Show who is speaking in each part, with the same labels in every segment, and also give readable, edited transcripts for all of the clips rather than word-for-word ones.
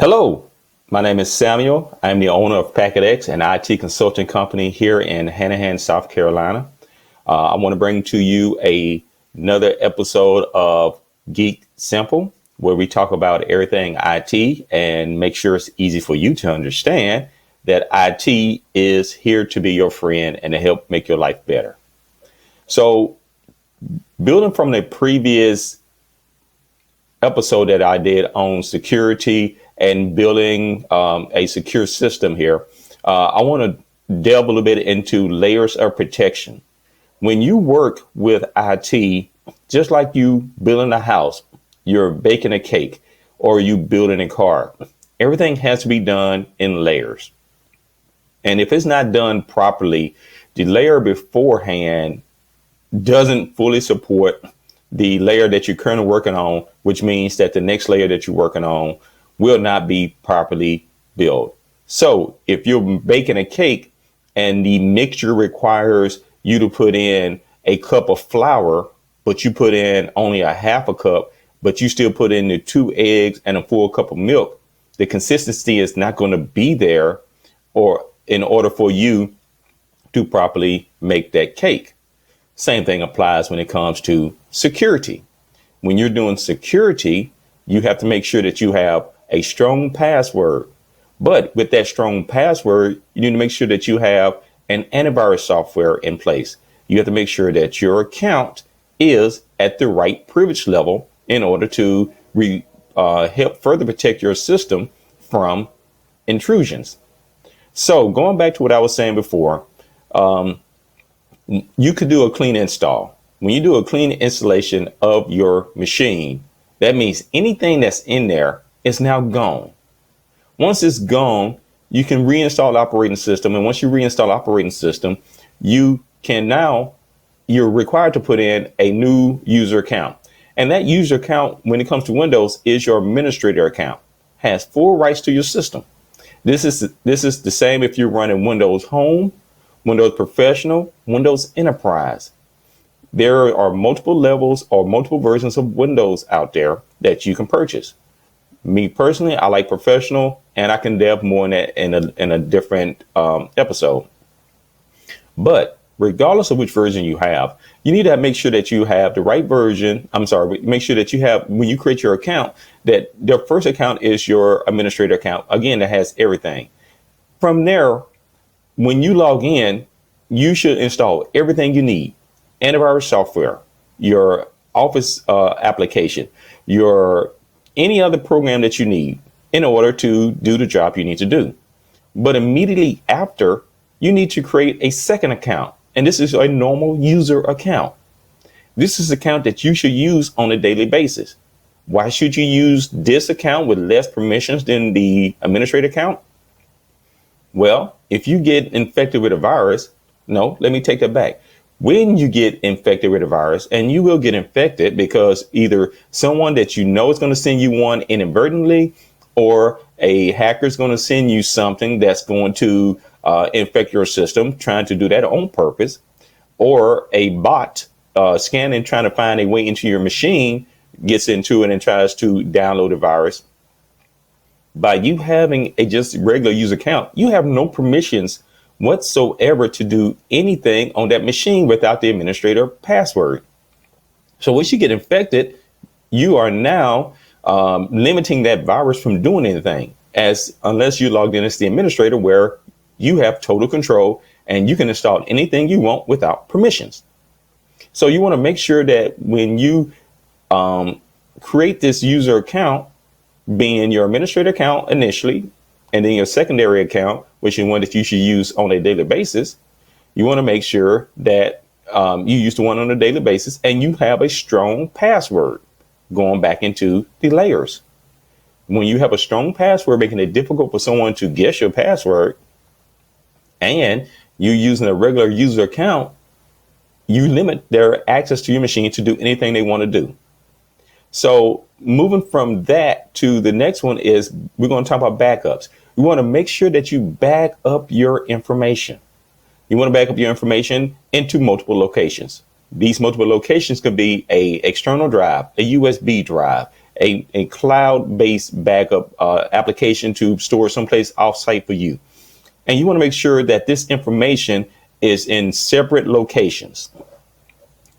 Speaker 1: Hello, my name is Samuel. I'm the owner of PacketX, an IT consulting company here in Hanahan, South Carolina. I want to bring to you another episode of Geek Simple, where we talk about everything IT and make sure it's easy for you to understand that IT is here to be your friend and to help make your life better. So, building from the previous episode that I did on security and building a secure system here, I want to delve a little bit into layers of protection. When you work with IT, just like you building a house, you're baking a cake, or you building a car, everything has to be done in layers. And if it's not done properly, the layer beforehand doesn't fully support the layer that you're currently working on, which means that the next layer that you're working on will not be properly built. So if you're baking a cake and the mixture requires you to put in a cup of flour, but you put in only a half a cup, but you still put in the 2 eggs and a full cup of milk, the consistency is not going to be there or in order for you to properly make that cake. Same thing applies when it comes to security. When you're doing security, you have to make sure that you have a strong password. But with that strong password, you need to make sure that you have an antivirus software in place. You have to make sure that your account is at the right privilege level in order to help further protect your system from intrusions. So going back to what I was saying before, you could do a clean install. When you do a clean installation of your machine, that means anything that's in there is now gone. Once it's gone, you can reinstall the operating system. And once you reinstall the operating system, you're required to put in a new user account. And that user account, when it comes to Windows, is your administrator account, has full rights to your system. This is the same if you're running Windows Home, Windows Professional, Windows Enterprise. There are multiple levels or multiple versions of Windows out there that you can purchase. Me personally, I like Professional, and I can delve more in that in a different episode. But regardless of which version you have, you need to make sure that you have the right version. Make sure that you have, when you create your account, that the first account is your administrator account. Again, that has everything. From there, when you log in, you should install everything you need. Antivirus software, your Office application, any other program that you need in order to do the job you need to do. But immediately after, you need to create a second account. And this is a normal user account. This is an account that you should use on a daily basis. Why should you use this account with less permissions than the administrator account? Well, if you get infected with a virus, no, let me take that back. When you get infected with a virus, and you will get infected because either someone that you know is going to send you one inadvertently, or a hacker is going to send you something that's going to infect your system, trying to do that on purpose, or a bot scanning, trying to find a way into your machine, gets into it and tries to download the virus. By you having a just regular user account, you have no permissions whatsoever to do anything on that machine without the administrator password. So once you get infected, you are now limiting that virus from doing anything, unless you logged in as the administrator, where you have total control and you can install anything you want without permissions. So you want to make sure that when you create this user account, being your administrator account initially, and then your secondary account, which is one that you should use on a daily basis, you want to make sure that you use the one on a daily basis and you have a strong password going back into the layers. When you have a strong password, making it difficult for someone to guess your password, and you're using a regular user account, you limit their access to your machine to do anything they want to do. So moving from that to the next one is, we're going to talk about backups. We want to make sure that you back up your information. You want to back up your information into multiple locations. These multiple locations could be a external drive, a USB drive, a cloud-based backup application to store someplace off-site for you. And you want to make sure that this information is in separate locations.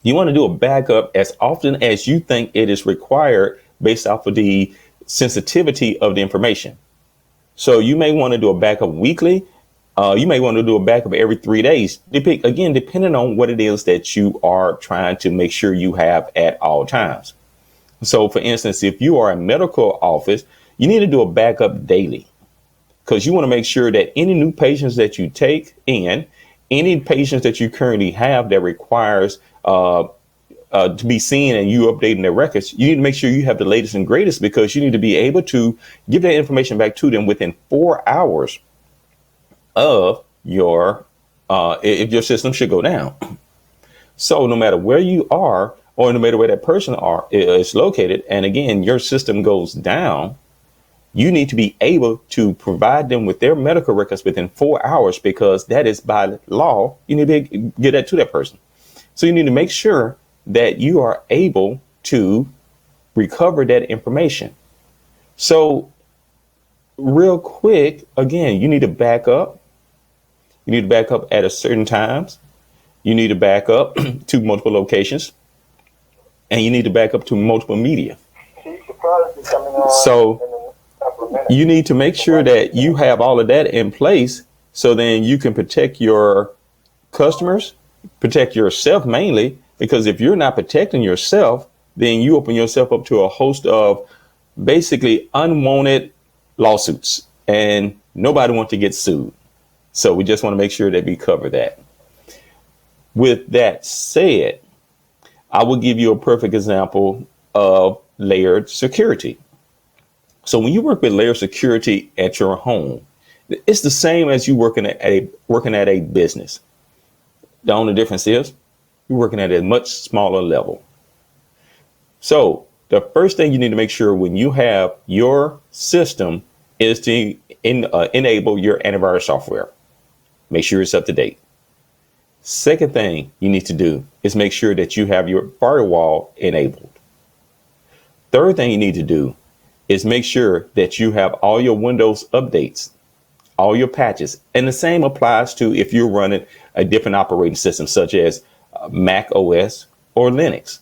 Speaker 1: You want to do a backup as often as you think it is required based off of the sensitivity of the information. So you may want to do a backup weekly. You may want to do a backup every 3 days. Again, depending on what it is that you are trying to make sure you have at all times. So, for instance, if you are a medical office, you need to do a backup daily because you want to make sure that any new patients that you take in, any patients that you currently have that requires to be seen and you updating their records, you need to make sure you have the latest and greatest because you need to be able to give that information back to them within 4 hours of your if your system should go down. So no matter where you are or no matter where that person is located, and again, your system goes down, you need to be able to provide them with their medical records within 4 hours because that is by law. You need to get that to that person. So you need to make sure that you are able to recover that information. So real quick, again, you need to back up. You need to back up at a certain times. You need to back up to multiple locations. And you need to back up to multiple media. So you need to make sure that you have all of that in place so then you can protect your customers, protect yourself mainly, because if you're not protecting yourself, then you open yourself up to a host of basically unwanted lawsuits and nobody wants to get sued. So we just want to make sure that we cover that. With that said, I will give you a perfect example of layered security. So when you work with layered security at your home, it's the same as you working at a business. The only difference is you're working at a much smaller level. So the first thing you need to make sure when you have your system is to enable your antivirus software. Make sure it's up to date. Second thing you need to do is make sure that you have your firewall enabled. Third thing you need to do is make sure that you have all your Windows updates, all your patches. And the same applies to if you're running a different operating system, such as Mac OS or Linux.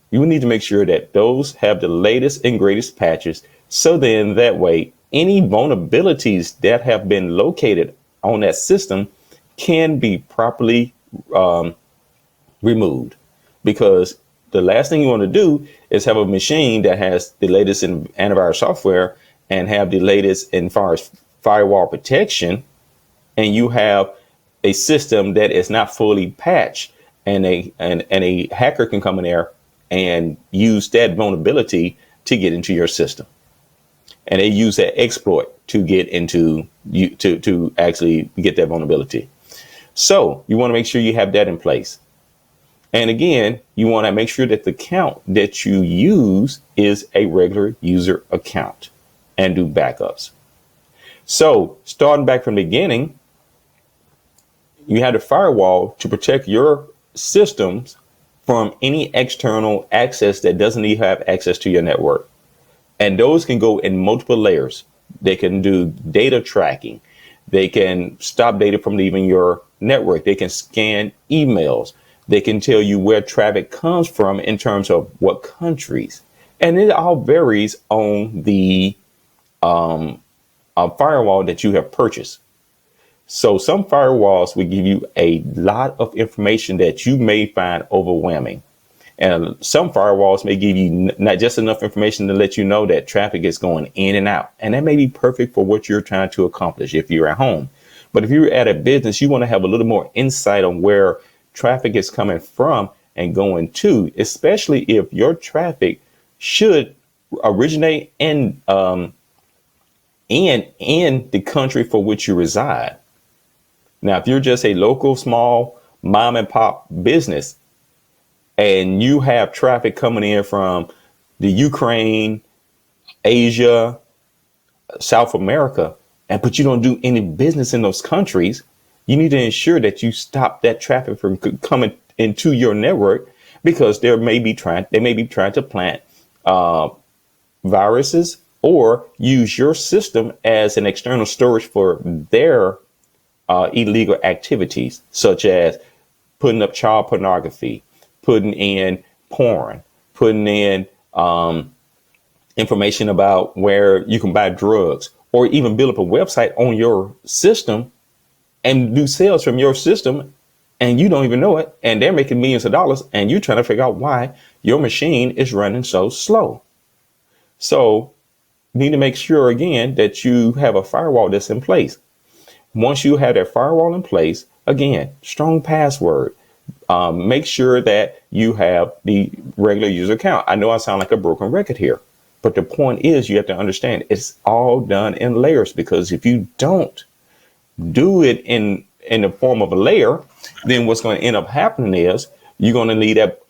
Speaker 1: You need to make sure that those have the latest and greatest patches. So then that way, any vulnerabilities that have been located on that system can be properly removed, because the last thing you want to do is have a machine that has the latest in antivirus software and have the latest in far as firewall protection, and you have a system that is not fully patched, and a hacker can come in there and use that vulnerability to get into your system, and they use that exploit to get into you to actually get that vulnerability. So you want to make sure you have that in place. And again, you want to make sure that the account that you use is a regular user account and do backups. So starting back from the beginning, you have the firewall to protect your systems from any external access that doesn't even have access to your network. And those can go in multiple layers. They can do data tracking. They can stop data from leaving your network. They can scan emails. They can tell you where traffic comes from in terms of what countries. And it all varies on the firewall that you have purchased. So some firewalls will give you a lot of information that you may find overwhelming. And some firewalls may give you not just enough information to let you know that traffic is going in and out. And that may be perfect for what you're trying to accomplish if you're at home. But if you're at a business, you want to have a little more insight on where traffic is coming from and going to, especially if your traffic should originate in the country for which you reside. Now, if you're just a local, small mom and pop business and you have traffic coming in from the Ukraine, Asia, South America, but you don't do any business in those countries, you need to ensure that you stop that traffic from coming into your network, because they may be trying to plant viruses or use your system as an external storage for their illegal activities, such as putting up child pornography, putting in porn, putting in information about where you can buy drugs, or even build up a website on your system and do sales from your system, and you don't even know it, and they're making millions of dollars, and you're trying to figure out why your machine is running so slow. So you need to make sure, again, that you have a firewall that's in place. Once you have that firewall in place, again, strong password. Make sure that you have the regular user account. I know I sound like a broken record here, but the point is you have to understand it's all done in layers, because if you don't do it in the form of a layer, then what's going to end up happening is you're going to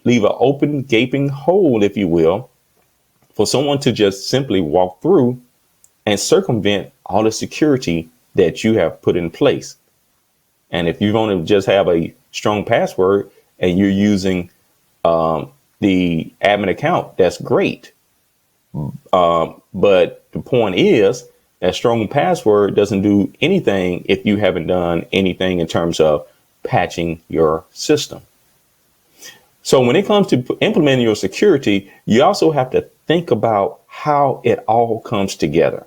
Speaker 1: leave an open, gaping hole, if you will, for someone to just simply walk through and circumvent all the security that you have put in place. And if you want to just have a strong password and you're using the admin account, that's great. But the point is that strong password doesn't do anything if you haven't done anything in terms of patching your system. So when it comes to implementing your security, you also have to think about how it all comes together.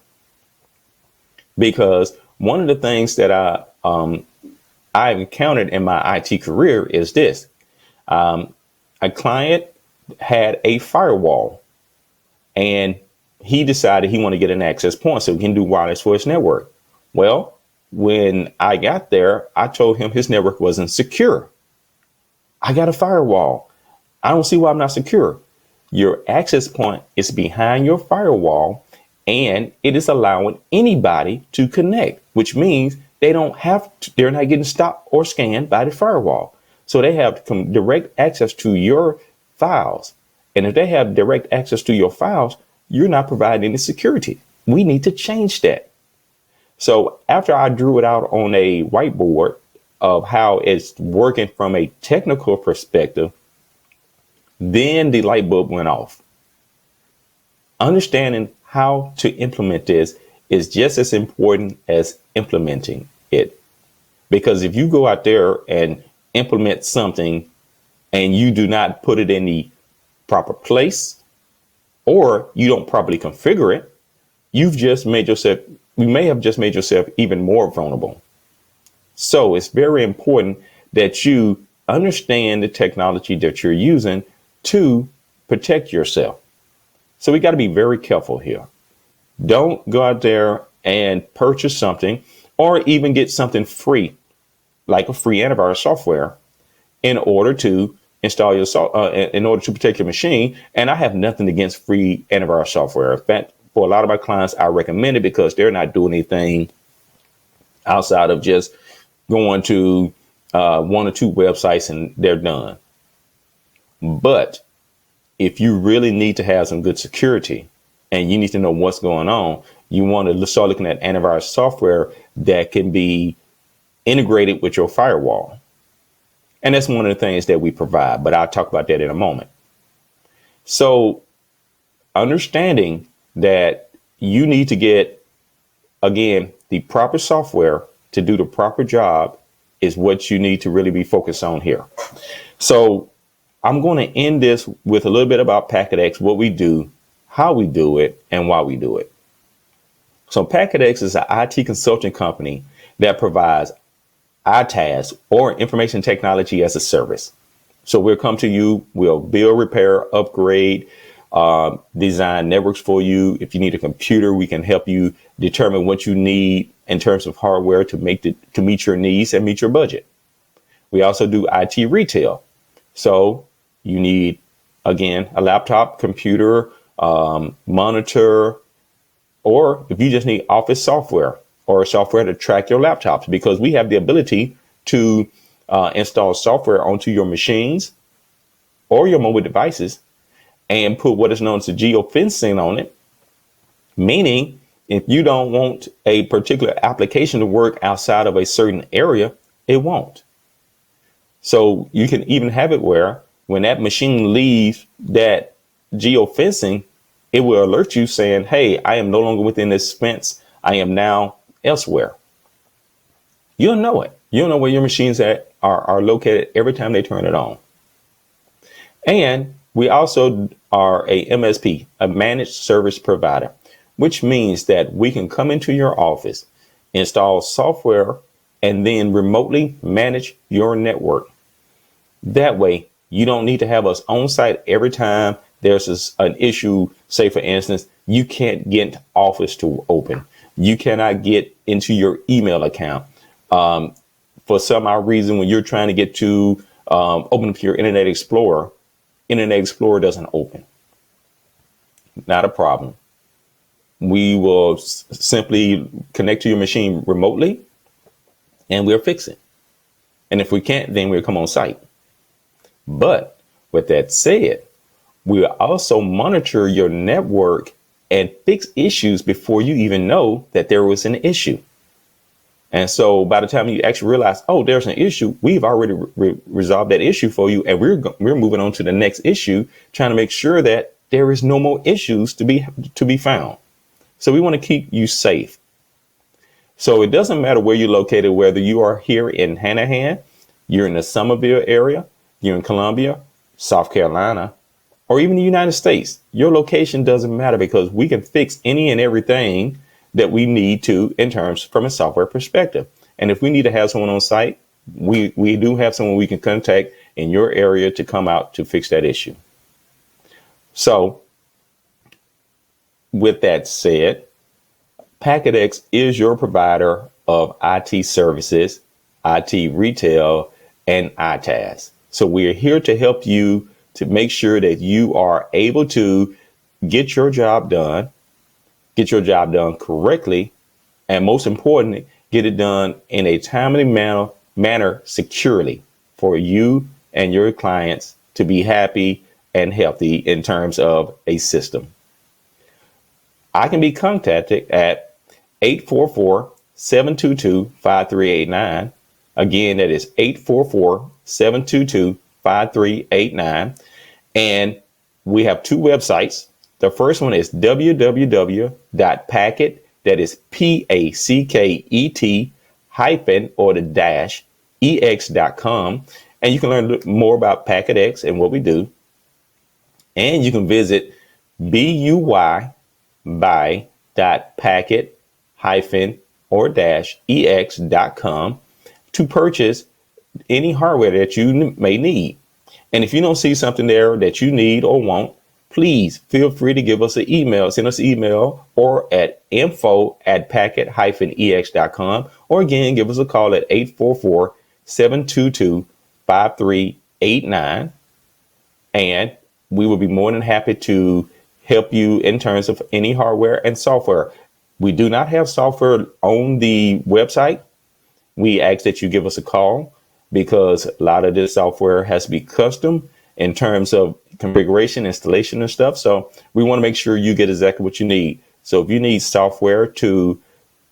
Speaker 1: Because one of the things that I've encountered in my IT career is this. A client had a firewall, and he decided he wanted to get an access point so he can do wireless for his network. Well, when I got there, I told him his network wasn't secure. I got a firewall. I don't see why I'm not secure. Your access point is behind your firewall, and it is allowing anybody to connect, which means they're not getting stopped or scanned by the firewall. So they have direct access to your files. And if they have direct access to your files, you're not providing any security. We need to change that. So after I drew it out on a whiteboard of how it's working from a technical perspective, then the light bulb went off. Understanding how to implement this is just as important as implementing it. Because if you go out there and implement something and you do not put it in the proper place, or you don't properly configure it, you may have just made yourself even more vulnerable. So it's very important that you understand the technology that you're using to protect yourself. So we got to be very careful here. Don't go out there and purchase something or even get something free, like a free antivirus software, in order to install in order to protect your machine. And I have nothing against free antivirus software. In fact, for a lot of my clients, I recommend it because they're not doing anything outside of just going to one or two websites and they're done. But if you really need to have some good security and you need to know what's going on, you want to start looking at antivirus software that can be integrated with your firewall. And that's one of the things that we provide, but I'll talk about that in a moment. So understanding that you need to get, again, the proper software to do the proper job is what you need to really be focused on here. So I'm going to end this with a little bit about PacketX, what we do, how we do it, and why we do it. So PacketX is an IT consulting company that provides ITaaS, or information technology as a service. So we'll come to you, we'll build, repair, upgrade, design networks for you. If you need a computer, we can help you determine what you need in terms of hardware to meet your needs and meet your budget. We also do IT retail. So you need, again, a laptop, computer, monitor, or if you just need office software or software to track your laptops, because we have the ability to install software onto your machines or your mobile devices and put what is known as geofencing on it. Meaning, if you don't want a particular application to work outside of a certain area, it won't. So you can even have it where when that machine leaves that geofencing it will alert you saying, hey, I am no longer within this fence. I am now elsewhere. You'll know it. You'll know where your machines are located every time they turn it on. And we also are a MSP, a managed service provider, which means that we can come into your office, install software, and then remotely manage your network. That way, you don't need to have us on site every time there's an issue. Say, for instance, you can't get Office to open. You cannot get into your email account. For some odd reason, when you're trying to get to open up your Internet Explorer doesn't open. Not a problem. We will simply connect to your machine remotely and we'll fix it. And if we can't, then we'll come on site. But with that said, we'll also monitor your network and fix issues before you even know that there was an issue. And so by the time you actually realize, oh, there's an issue, we've already resolved that issue for you. And we're moving on to the next issue, trying to make sure that there is no more issues to be found. So we want to keep you safe. So it doesn't matter where you're located, whether you are here in Hanahan, you're in the Somerville area, you're in Columbia, South Carolina, or even the United States. Your location doesn't matter because we can fix any and everything that we need to in terms from a software perspective. And if we need to have someone on site, we do have someone we can contact in your area to come out to fix that issue. So with that said, PacketX is your provider of IT services, IT retail, and ITaaS. So we're here to help you to make sure that you are able to get your job done correctly, and most importantly, get it done in a timely manner securely for you and your clients to be happy and healthy in terms of a system. I can be contacted at 844-722-5389. Again, that is 844-722-5389. And we have two websites. The first one is www.packet, that is PACKET hyphen or the dash ex.com. And you can learn more about PacketX and what we do. And you can visit buy.packet hyphen or dash ex.com to purchase any hardware that you may need. And if you don't see something there that you need or want, please feel free to give us an email. Send us an email or at info@packet-ex.com. Or again, give us a call at 844-722-5389. And we will be more than happy to help you in terms of any hardware and software. We do not have software on the website. We ask that you give us a call because a lot of this software has to be custom in terms of configuration, installation and stuff. So we want to make sure you get exactly what you need. So if you need software to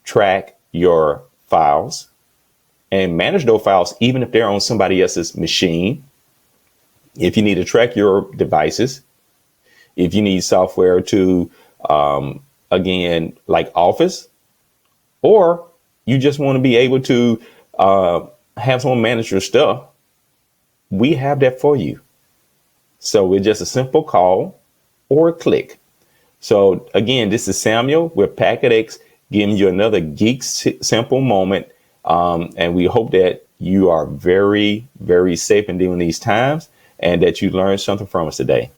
Speaker 1: track your files and manage those files, even if they're on somebody else's machine, if you need to track your devices, if you need software to, again, like Office, or you just want to be able to have someone manage your stuff, we have that for you. So it's just a simple call or a click. So again, this is Samuel with PacketX giving you another geek simple moment. And we hope that you are very, very safe in during these times and that you learned something from us today.